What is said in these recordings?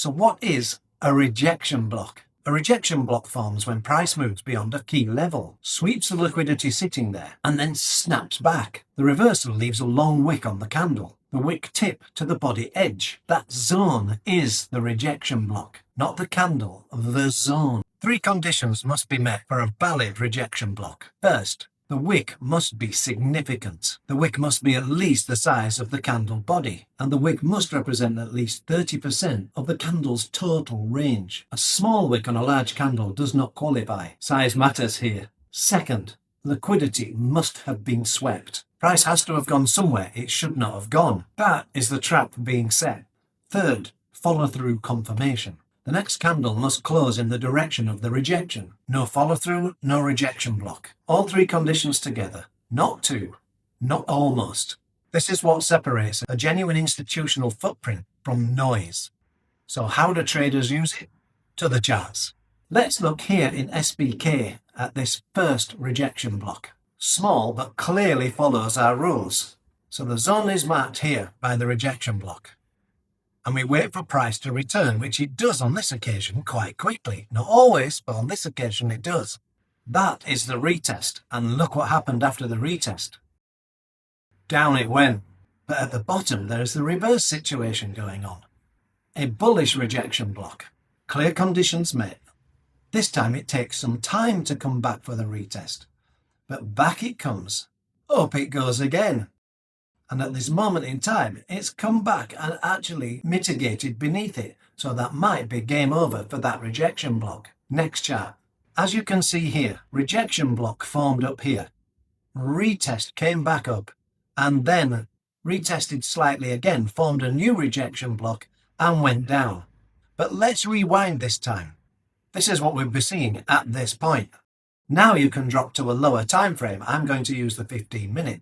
So what is a rejection block? A rejection block forms when price moves beyond a key level, sweeps the liquidity sitting there, and then snaps back. The reversal leaves a long wick on the candle, the wick tip to the body edge. That zone is the rejection block, not the candle, the zone. 3 conditions must be met for a valid rejection block. First, the wick must be significant. The wick must be at least the size of the candle body, and the wick must represent at least 30% of the candle's total range. A small wick on a large candle does not qualify. Size matters here. Second, liquidity must have been swept. Price has to have gone somewhere it should not have gone. That is the trap being set. Third, follow-through confirmation. The next candle must close in the direction of the rejection. No follow-through, no rejection block. All 3 conditions together. Not 2, not almost. This is what separates a genuine institutional footprint from noise. So how do traders use it? To the charts. Let's look here in SBK at this first rejection block. Small but clearly follows our rules. So the zone is marked here by the rejection block. And we wait for price to return, which it does on this occasion quite quickly. Not always, but on this occasion it does. That is the retest, and look what happened after the retest. Down it went, but at the bottom there is the reverse situation going on. A bullish rejection block. Clear conditions met. This time it takes some time to come back for the retest. But back it comes. Up it goes again. And at this moment in time, it's come back and actually mitigated beneath it. So that might be game over for that rejection block. Next chart. As you can see here, rejection block formed up here. Retest came back up and then retested slightly again, formed a new rejection block and went down. But let's rewind this time. This is what we'll be seeing at this point. Now you can drop to a lower time frame. I'm going to use the 15-minute.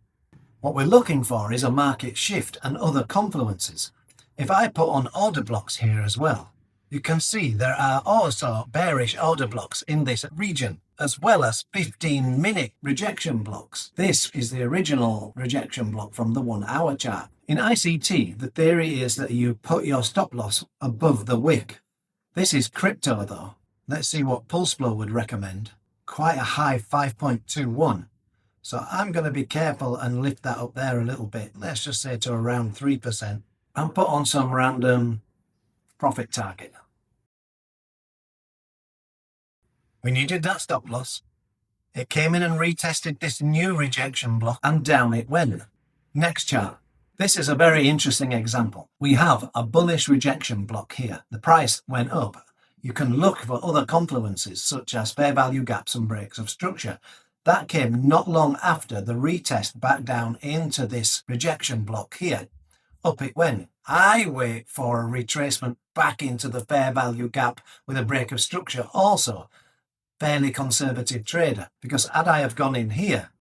What we're looking for is a market shift and other confluences. If I put on order blocks here as well, you can see there are also bearish order blocks in this region, as well as 15-minute rejection blocks. This is the original rejection block from the 1-hour chart. In ICT, the theory is that you put your stop loss above the wick. This is crypto though. Let's see what Pulse Flow would recommend. Quite a high 5.21. So I'm going to be careful and lift that up there a little bit. Let's just say to around 3% and put on some random profit target. We needed that stop loss. It came in and retested this new rejection block and down it went. Next chart. This is a very interesting example. We have a bullish rejection block here. The price went up. You can look for other confluences such as fair value gaps and breaks of structure. That came not long after the retest back down into this rejection block here. Up it went. I wait for a retracement back into the fair value gap with a break of structure also. Fairly conservative trader, because had I have gone in here,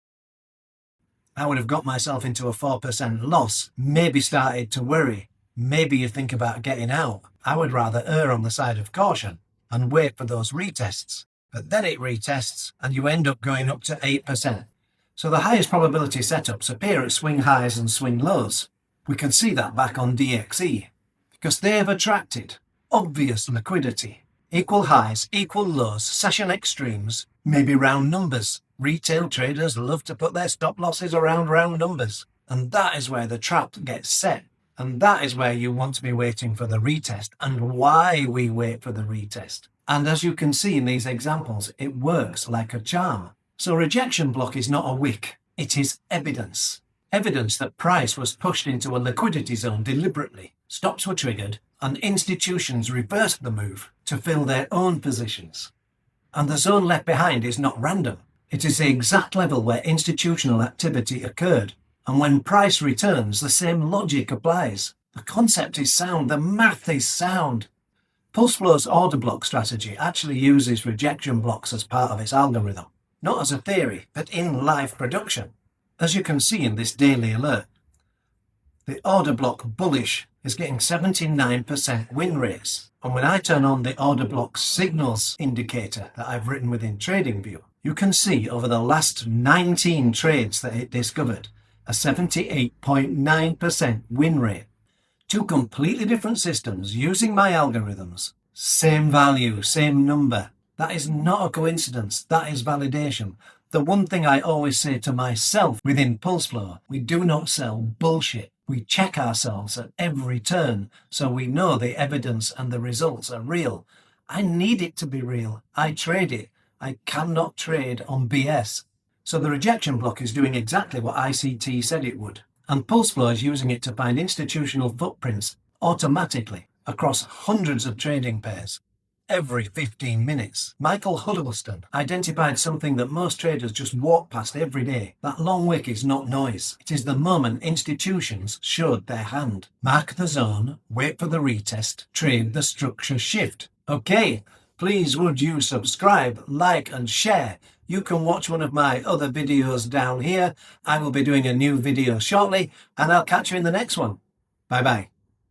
I would have got myself into a 4% loss, maybe started to worry. Maybe you think about getting out. I would rather err on the side of caution and wait for those retests. But then it retests and you end up going up to 8%. So the highest probability setups appear at swing highs and swing lows. We can see that back on DXE because they have attracted obvious liquidity. Equal highs, equal lows, session extremes, maybe round numbers. Retail traders love to put their stop losses around round numbers. And that is where the trap gets set. And that is where you want to be waiting for the retest and why we wait for the retest. And as you can see in these examples, it works like a charm. So rejection block is not a wick. It is evidence. Evidence that price was pushed into a liquidity zone deliberately. Stops were triggered and institutions reversed the move to fill their own positions. And the zone left behind is not random. It is the exact level where institutional activity occurred. And when price returns, the same logic applies. The concept is sound. The math is sound. Pulse Flow's order block strategy actually uses rejection blocks as part of its algorithm. Not as a theory, but in live production. As you can see in this daily alert, the order block bullish is getting 79% win rates. And when I turn on the order block signals indicator that I've written within TradingView, you can see over the last 19 trades that it discovered, a 78.9% win rate. Two completely different systems using my algorithms. Same value, same number. That is not a coincidence. That is validation. The one thing I always say to myself within PulseFlow, we do not sell bullshit. We check ourselves at every turn so we know the evidence and the results are real. I need it to be real. I trade it. I cannot trade on BS. So the rejection block is doing exactly what ICT said it would. And PulseFlow is using it to find institutional footprints automatically across hundreds of trading pairs. Every 15 minutes, Michael Huddleston identified something that most traders just walk past every day. That long wick is not noise. It is the moment institutions showed their hand. Mark the zone, wait for the retest, trade the structure shift. Okay, please would you subscribe, like and share. You can watch one of my other videos down here. I will be doing a new video shortly and I'll catch you in the next one. Bye bye.